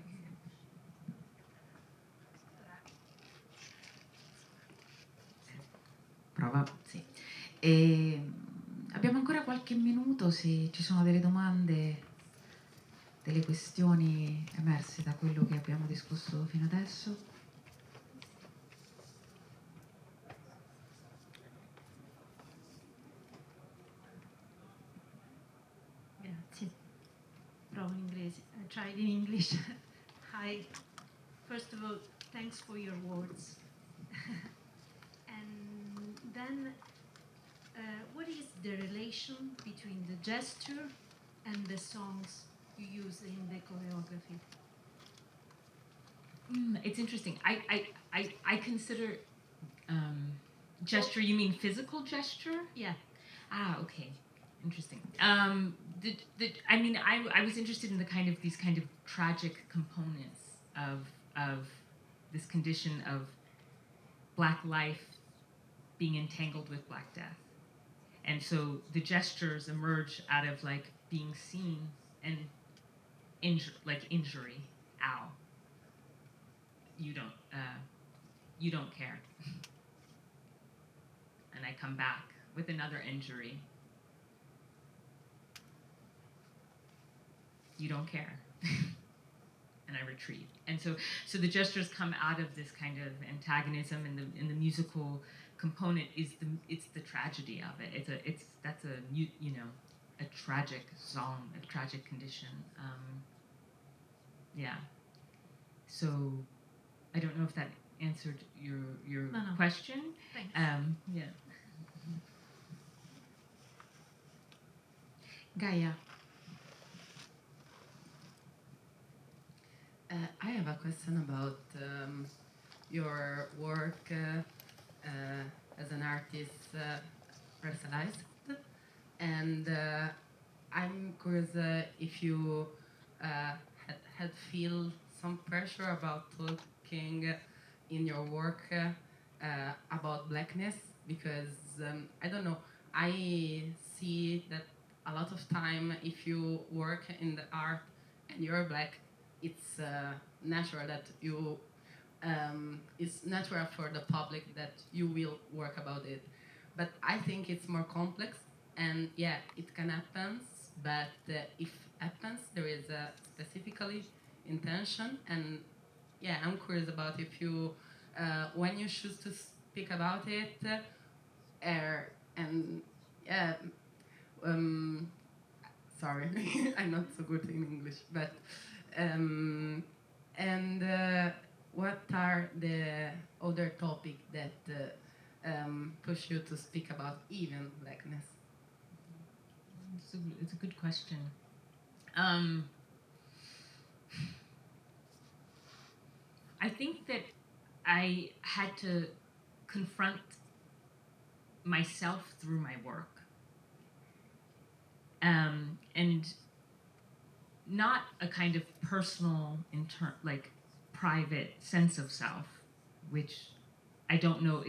Prova, sì. E abbiamo ancora qualche minuto se ci sono delle domande, delle questioni emerse da quello che abbiamo discusso fino adesso. Grazie. Provo in inglese. I tried in English. Hi. First of all, thanks for your words. And then, what is the relation between the gesture and the songs you use in the choreography? It's interesting. I consider gesture. You mean physical gesture? Yeah. Ah, okay. Interesting. I mean, I was interested in these kind of tragic components of this condition of Black life being entangled with Black death. And so the gestures emerge out of like being seen and injury. Ow. You don't care. And I come back with another injury. You don't care. And I retreat. And so the gestures come out of this kind of antagonism, and the musical component it's the tragedy of it. That's a tragic song, a tragic condition. Yeah. So I don't know if that answered your No. question. Thanks. Yeah. Gaia. I have a question about your work as an artist, personalized, and I'm curious if you had feel some pressure about talking in your work about Blackness, because I don't know, I see that a lot of time if you work in the art and you're Black, it's natural that you it's natural for the public that you will work about it, but I think it's more complex, and yeah, it can happen, but if happens there is a specifically intention, and yeah, I'm curious about if you when you choose to speak about it and yeah, sorry, I'm not so good in English, but what are the other topics that push you to speak about even Blackness? It's a good question. I think that I had to confront myself through my work. And not a kind of personal, private sense of self, which I don't know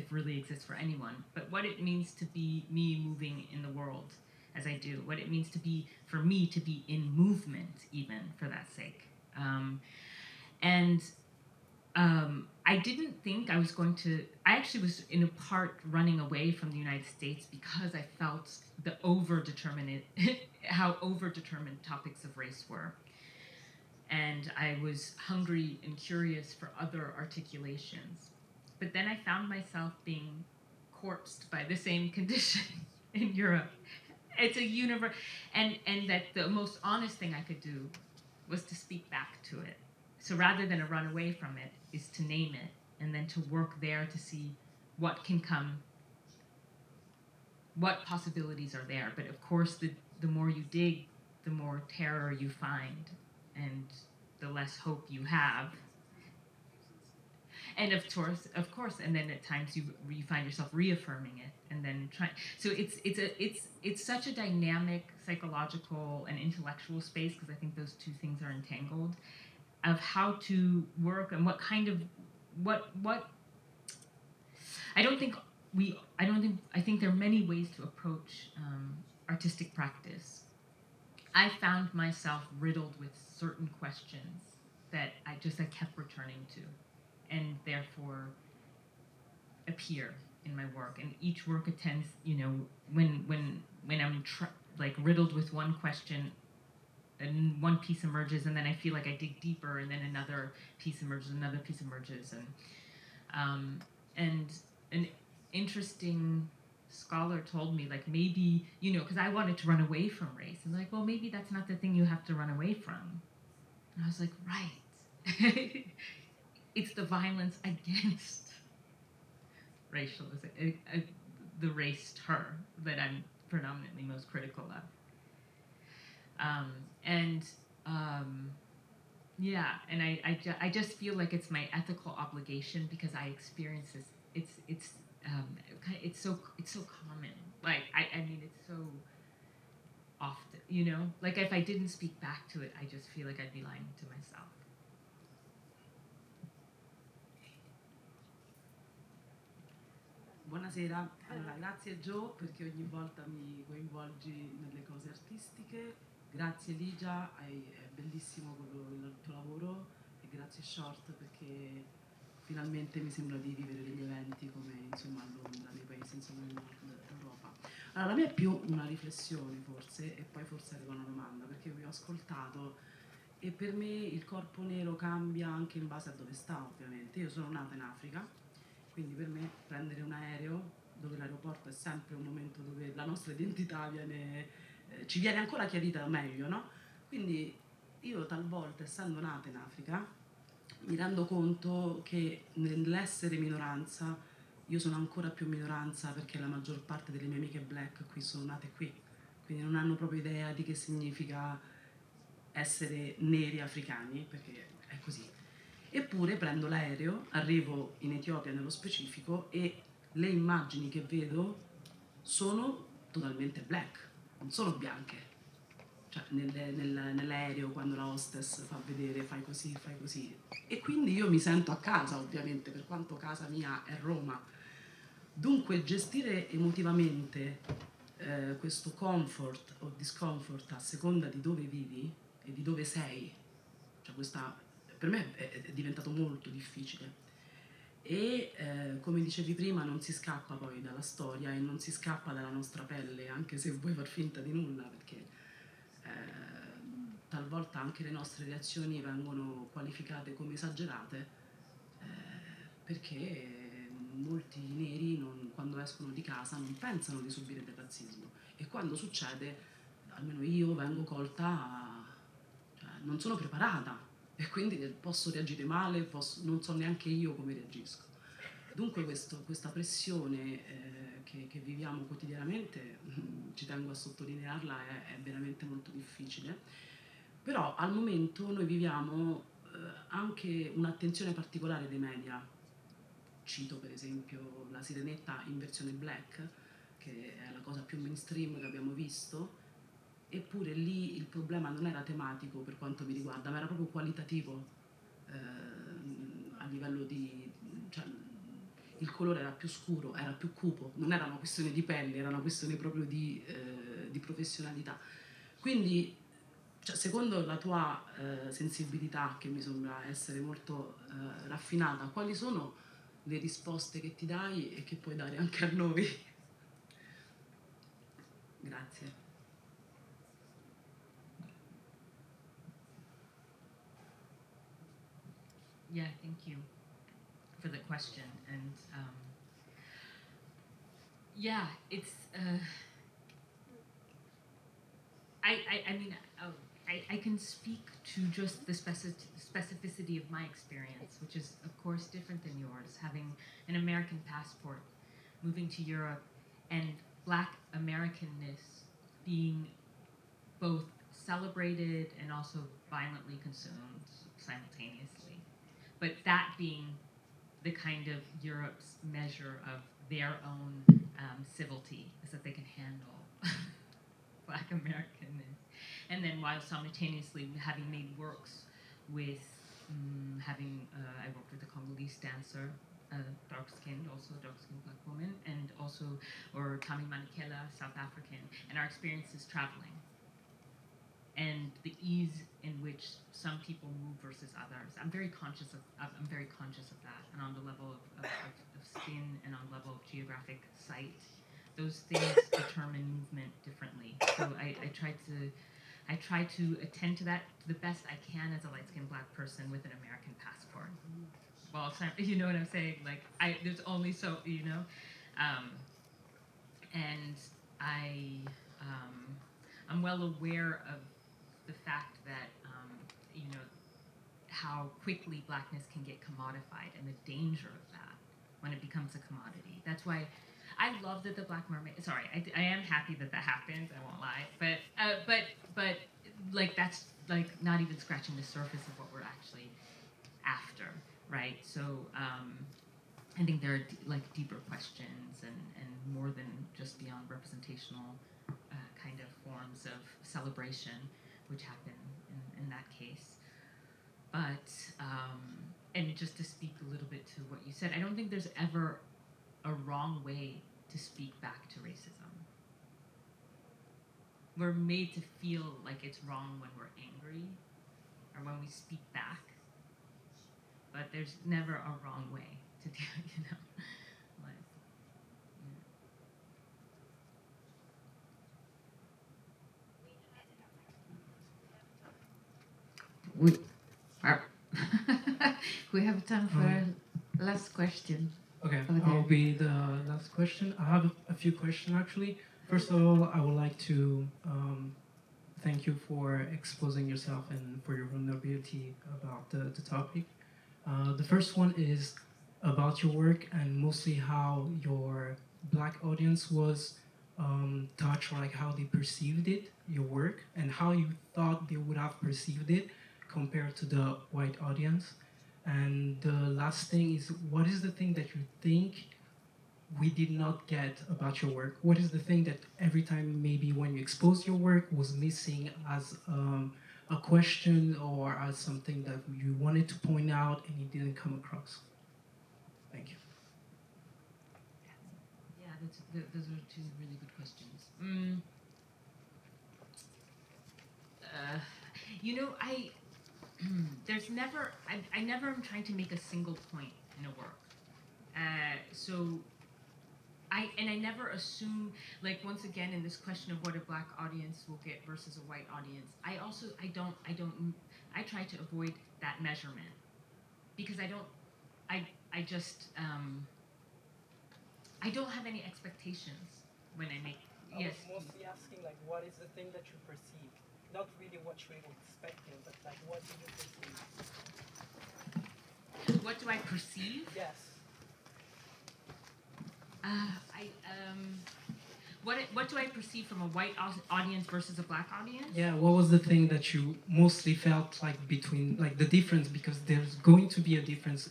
really exists for anyone, but what it means to be me moving in the world as I do, what it means for me to be in movement, even for that sake. I didn't think I was going to. I actually was in a part running away from the United States because I felt how overdetermined topics of race were. And I was hungry and curious for other articulations. But then I found myself being corpsed by the same condition in Europe. It's a universe, and that the most honest thing I could do was to speak back to it. So rather than to run away from it, is to name it, and then to work there to see what can come, what possibilities are there. But of course, the more you dig, the more terror you find, and the less hope you have. And of course, and then at times you find yourself reaffirming it, and then trying. So it's such a dynamic psychological and intellectual space, because I think those two things are entangled, of how to work and what kind of what. I think there are many ways to approach artistic practice, I found myself riddled with certain questions that I kept returning to, and therefore appear in my work. And each work attends, you know, when I'm riddled with one question, and one piece emerges, and then I feel like I dig deeper, and then another piece emerges, and an interesting scholar told me, like, maybe, you know, because I wanted to run away from race, and like, well, maybe that's not the thing you have to run away from. And I was like, right. It's the violence against racialism, the race her, that I'm predominantly most critical of. Yeah, and I just feel like it's my ethical obligation, because I experience this. It's so common. Like I mean, it's so often, you know. Like if I didn't speak back to it, I just feel like I'd be lying to myself. Buonasera, allora, grazie Joe perché ogni volta mi coinvolgi nelle cose artistiche, grazie Ligia, è bellissimo il tuo lavoro, e grazie Short perché finalmente mi sembra di vivere degli eventi come insomma a Londra, nei paesi insomma del nord Europa. Allora la mia è più una riflessione forse, e poi forse arriva una domanda, perché vi ho ascoltato e per me il corpo nero cambia anche in base a dove sta, ovviamente. Io sono nata in Africa, quindi per me prendere un aereo, dove l'aeroporto è sempre un momento dove la nostra identità ci viene ancora chiarita meglio, no? Quindi io talvolta, essendo nata in Africa, mi rendo conto che nell'essere minoranza io sono ancora più minoranza, perché la maggior parte delle mie amiche black qui sono nate qui, quindi non hanno proprio idea di che significa essere neri africani, perché è così. Eppure prendo l'aereo, arrivo in Etiopia nello specifico, e le immagini che vedo sono totalmente black, non sono bianche. Cioè nell'aereo, quando la hostess fa vedere fai così, fai così. E quindi io mi sento a casa, ovviamente, per quanto casa mia è Roma. Dunque gestire emotivamente questo comfort o discomfort a seconda di dove vivi e di dove sei, cioè per me è diventato molto difficile. E come dicevi prima, non si scappa poi dalla storia e non si scappa dalla nostra pelle, anche se vuoi far finta di nulla, perché talvolta anche le nostre reazioni vengono qualificate come esagerate, perché molti neri quando escono di casa non pensano di subire del razzismo, e quando succede, almeno io vengo colta, cioè non sono preparata, e quindi posso reagire male, non so neanche io come reagisco. Dunque questa pressione che viviamo quotidianamente, ci tengo a sottolinearla, è veramente molto difficile. Però al momento noi viviamo anche un'attenzione particolare dei media. Cito per esempio La Sirenetta in versione black, che è la cosa più mainstream che abbiamo visto, eppure lì il problema non era tematico per quanto mi riguarda, ma era proprio qualitativo, a livello di... Cioè, il colore era più scuro, era più cupo, non era una questione di pelle, era una questione proprio di professionalità. Quindi, cioè, secondo la tua sensibilità, che mi sembra essere molto raffinata, quali sono le risposte che ti dai e che puoi dare anche a noi? Grazie. Yeah, thank you for the question. And yeah, it's I mean, I can speak to just the specificity of my experience, which is of course different than yours, having an American passport, moving to Europe, and Black Americanness being both celebrated and also violently consumed simultaneously. But that being the kind of Europe's measure of their own civility, is that they can handle Black Americanness. And then while simultaneously having made works with, I worked with a Congolese dancer dark-skinned black woman, and also, or Tami Manikela, South African, and our experiences traveling. And the ease in which some people move versus others. I'm very conscious of that, and on the level of skin and on the level of geographic site, those things determine movement differently. So I try to attend to that to the best I can as a light-skinned black person with an American passport. Well, you know what I'm saying? Like, there's only so, you know? And I'm well aware of the fact that, you know, how quickly blackness can get commodified and the danger of that when it becomes a commodity. That's why I love that the Black Mermaid, sorry, I am happy that happened, I won't lie, but like, that's like not even scratching the surface of what we're actually after, right? So I think there are like deeper questions and more than just beyond representational kind of forms of celebration, which happen in that case. But, and just to speak a little bit to what you said, I don't think there's ever a wrong way to speak back to racism. We're made to feel like it's wrong when we're angry or when we speak back, but there's never a wrong way to do it, you know? We have time for a last question. Okay, I'll be the last question. I have a few questions actually. First of all, I would like to thank you for exposing yourself and for your vulnerability about the topic. The first one is about your work and mostly how your Black audience was touched, or like how they perceived it, your work, and how you thought they would have perceived it compared to the white audience. And the last thing is, what is the thing that you think we did not get about your work? What is the thing that every time maybe when you exposed your work was missing as a question or as something that you wanted to point out and it didn't come across? Thank you. Yeah, those are two really good questions. You know, there's never, I never am trying to make a single point in a work. So I never assume, like, once again, in this question of what a Black audience will get versus a white audience, I try to avoid that measurement because I don't have any expectations when I make, yes. I was mostly asking, like, what is the thing that you perceive? Not really what you were expecting, but like, what do you perceive? What do I perceive? Yes. What do I perceive from a white audience versus a Black audience? Yeah, what was the thing that you mostly felt like between, like the difference, because there's going to be a difference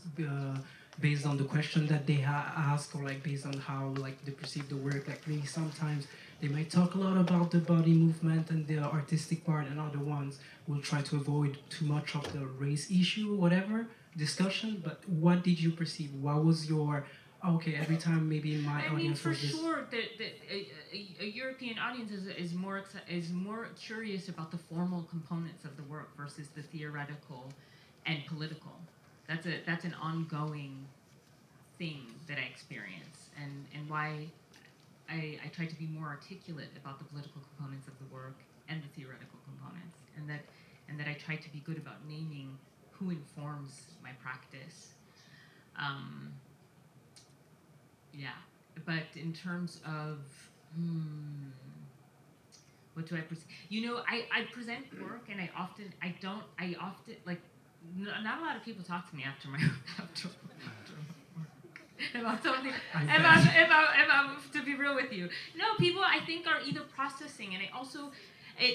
based on the question that they ask, or like based on how like they perceive the work. Like really sometimes they might talk a lot about the body movement and the artistic part, and other ones will try to avoid too much of the race issue, whatever discussion. But what did you perceive? What was your, okay, every time maybe my audience was this. I mean, for sure, a European audience is more curious about the formal components of the work versus the theoretical and political. That's an ongoing thing that I experience, and why I try to be more articulate about the political components of the work and the theoretical components, and that I try to be good about naming who informs my practice. Yeah, but in terms of what do I present? You know, I present work, and I often like. Not a lot of people talk to me after about something. About to be real with you, no, people I think are either processing, and I also,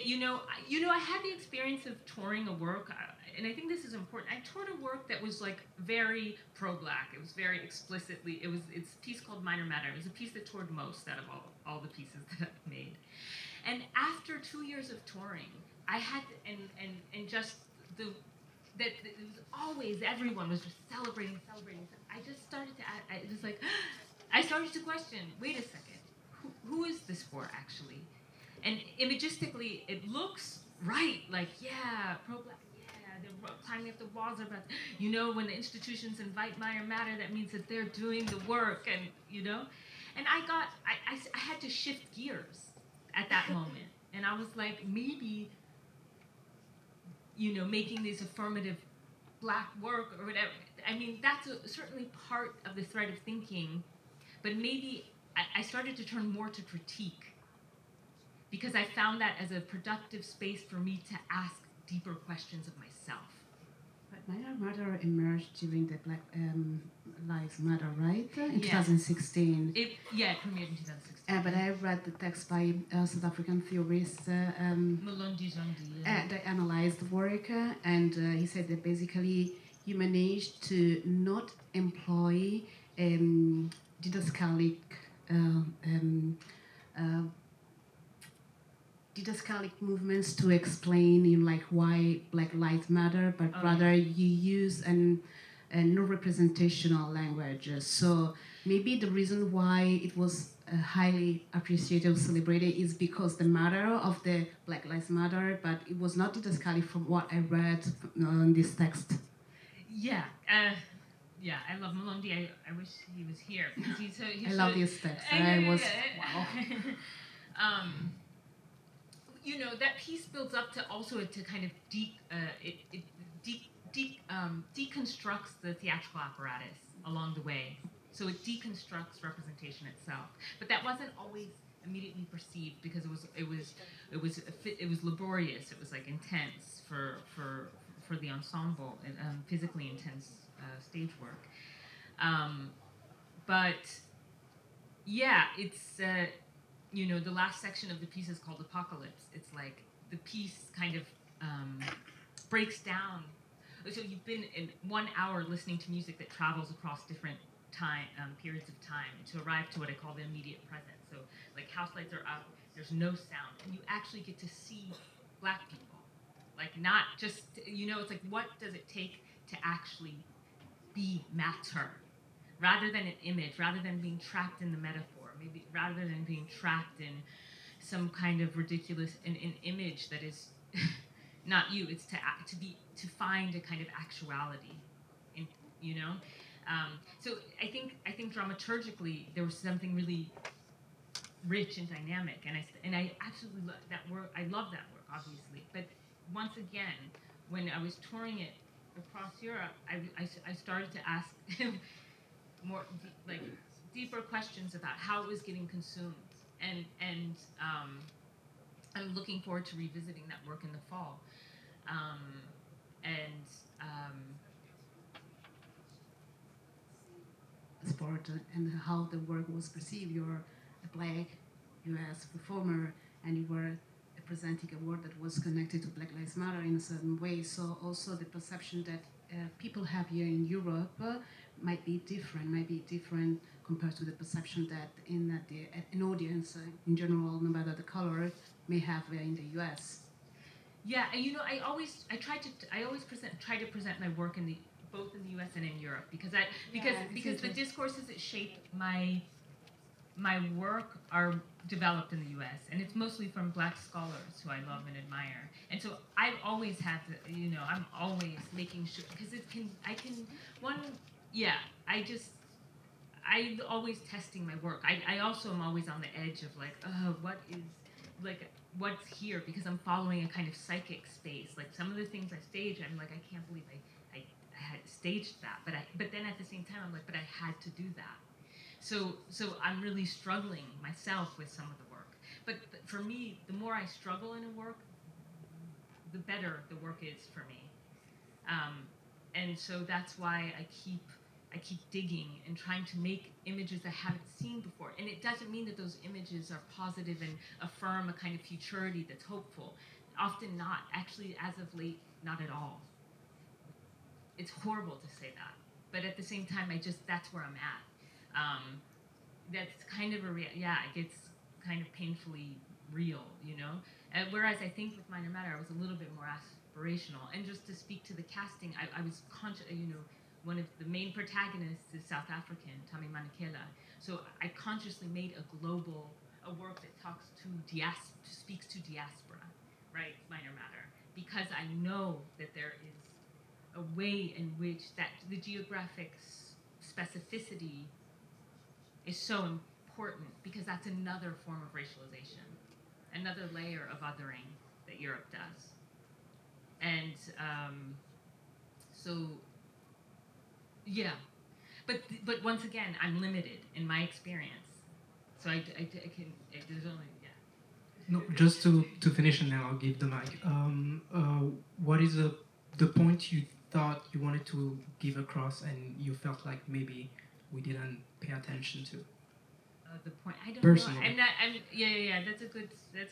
you know, I had the experience of touring a work, and I think this is important. I toured a work that was like very pro-Black. It was very explicitly. It's a piece called Minor Matter. It was a piece that toured most out of all the pieces that I've made. And after 2 years of touring, I had and just that it was always, everyone was just celebrating. I just started to started to question, wait a second, who is this for actually? And imagistically, it looks right, like, yeah, pro-black, yeah, they're climbing up the walls about, you know, when the institutions invite Meyer Matter, that means that they're doing the work, and, you know? And I had to shift gears at that moment. And I was like, maybe, you know, making these affirmative black work or whatever, I mean, that's certainly part of the thread of thinking, but maybe I started to turn more to critique, because I found that as a productive space for me to ask deeper questions of myself. But Meyer Matter emerged during the Black Lives Matter, right? In 2016. It premiered in 2016. But I read the text by South African theorist Molondi Zondi. that analyzed the work, and he said that basically you managed to not employ didascalic movements to explain, you know, like why Black Lives Matter, but rather you use a non-representational language. So maybe the reason why it was highly appreciated or celebrated is because the matter of the Black Lives Matter, but it was not didascalic from what I read in this text. Yeah, I love Molondi. I wish he was here, because he's I love this text. Wow. You know, that piece builds up to also to kind of deconstructs the theatrical apparatus along the way. So it deconstructs representation itself. But that wasn't always immediately perceived, because it was laborious. It was like intense for the ensemble, and physically intense stage work. But yeah, it's. You know, the last section of the piece is called Apocalypse. It's like the piece kind of breaks down. So you've been in 1 hour listening to music that travels across different periods of time to arrive to what I call the immediate present. So like house lights are up, there's no sound, and you actually get to see Black people. Like not just, you know, it's like, what does it take to actually be matter? Rather than an image, rather than being trapped in the metaphor. Maybe rather than being trapped in some kind of ridiculous an image that is not you, it's to find a kind of actuality, in, you know. So I think dramaturgically there was something really rich and dynamic, and I absolutely love that work. I love that work, obviously, but once again, when I was touring it across Europe, I started to ask more like deeper questions about how it was getting consumed, and I'm looking forward to revisiting that work in the fall, sport and how the work was perceived. You're a Black U.S. performer, and you were presenting a work that was connected to Black Lives Matter in a certain way. So also the perception that people have here in Europe might be different compared to the perception that an audience in general, no matter the color, may have in the U.S. Yeah, and you know, I always try to present my work both in the U.S. and in Europe, because the discourses that shape my work are developed in the U.S. and it's mostly from Black scholars who I love and admire. And so I've always had to, you know, I'm always making sure, because I'm always testing my work. I also am always on the edge of like, what's here, because I'm following a kind of psychic space. Like some of the things I stage, I'm like, I can't believe I had staged that. But then at the same time, I'm like, but I had to do that. So I'm really struggling myself with some of the work. But for me, the more I struggle in a work, the better the work is for me. And so that's why I keep digging and trying to make images I haven't seen before. And it doesn't mean that those images are positive and affirm a kind of futurity that's hopeful. Often not. Actually, as of late, not at all. It's horrible to say that. But at the same time, that's where I'm at. That's kind of it gets kind of painfully real, you know? Whereas I think with Minor Matter, I was a little bit more aspirational. And just to speak to the casting, I was conscious, you know, one of the main protagonists is South African, Tami Manakela. So I consciously made a work that speaks to diaspora, right, minor matter, because I know that there is a way in which that the geographic specificity is so important, because that's another form of racialization, another layer of othering that Europe does. And so, yeah. But once again, I'm limited in my experience. So there's only, yeah. No, just to finish, and then I'll give the mic. What is the point you thought you wanted to give across and you felt like maybe we didn't pay attention to? The point, I don't Personally. know. Yeah. That's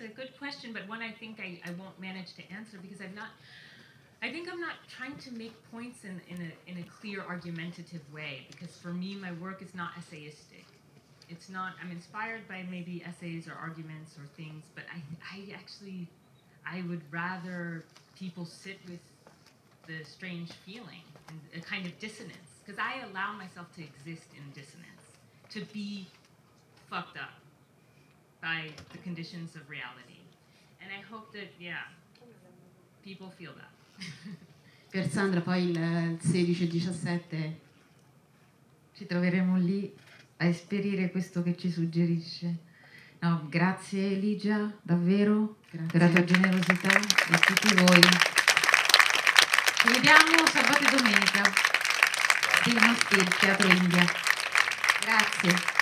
a good question, but one I think I won't manage to answer, because I think I'm not trying to make points in a clear argumentative way, because for me my work is not essayistic. It's not, I'm inspired by maybe essays or arguments or things, but I would rather people sit with the strange feeling and a kind of dissonance, because I allow myself to exist in dissonance, to be fucked up by the conditions of reality. And I hope that, yeah, people feel that. Piersandra, poi il 16 e 17 ci troveremo lì a esperire questo che ci suggerisce. No, grazie Ligia, davvero, per la tua generosità e a tutti voi. Ci vediamo sabato e domenica al nostro Teatro India. Grazie.